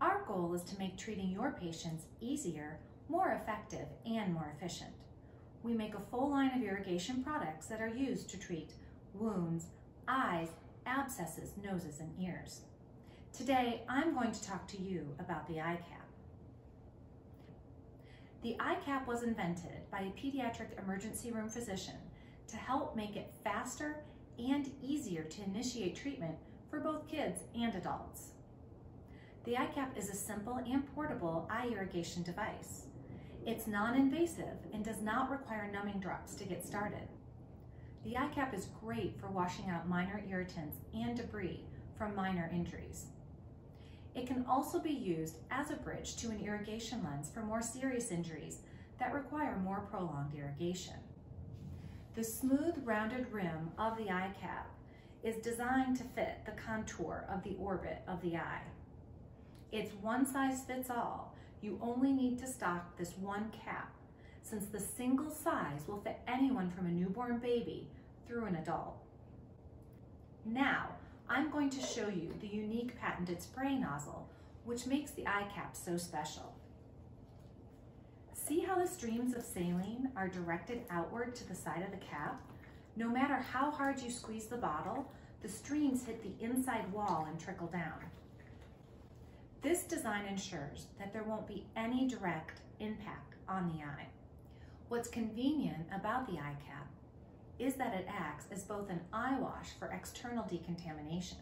Our goal is to make treating your patients easier, more effective, and more efficient. We make a full line of irrigation products that are used to treat wounds, eyes, abscesses, noses, and ears. Today, I'm going to talk to you about the EyeCap. The EyeCap was invented by a pediatric emergency room physician to help make it faster and easier to initiate treatment for both kids and adults. The EyeCap is a simple and portable eye irrigation device. It's non-invasive and does not require numbing drops to get started. The EyeCap is great for washing out minor irritants and debris from minor injuries. It can also be used as a bridge to an irrigation lens for more serious injuries that require more prolonged irrigation. The smooth, rounded rim of the EyeCap is designed to fit the contour of the orbit of the eye. It's one size fits all. You only need to stock this one cap, since the single size will fit anyone from a newborn baby through an adult. Now, I'm going to show you the unique patented spray nozzle, which makes the EyeCap so special. See how the streams of saline are directed outward to the side of the cap? No matter how hard you squeeze the bottle, the streams hit the inside wall and trickle down. This design ensures that there won't be any direct impact on the eye. What's convenient about the EyeCap is that it acts as both an eye wash for external decontamination,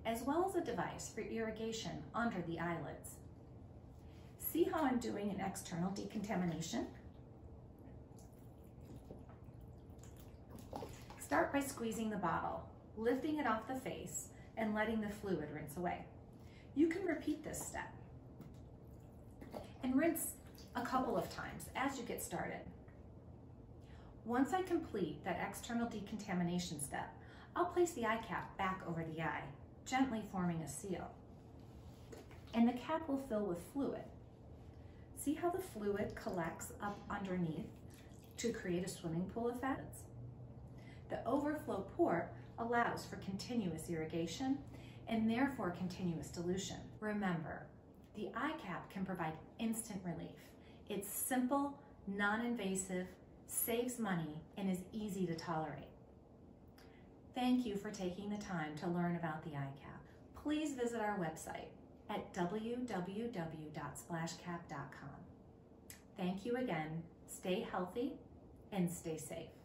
as well as a device for irrigation under the eyelids. See how I'm doing an external decontamination? Start by squeezing the bottle, lifting it off the face, and letting the fluid rinse away. You can repeat this step and rinse a couple of times as you get started. Once I complete that external decontamination step, I'll place the EyeCap back over the eye, gently forming a seal. And the cap will fill with fluid. See how the fluid collects up underneath to create a swimming pool effect? The overflow port allows for continuous irrigation and therefore continuous dilution. Remember, the EyeCap can provide instant relief. It's simple, non-invasive, saves money, and is easy to tolerate. Thank you for taking the time to learn about the EyeCap. Please visit our website at www.splashcap.com. Thank you again. Stay healthy and stay safe.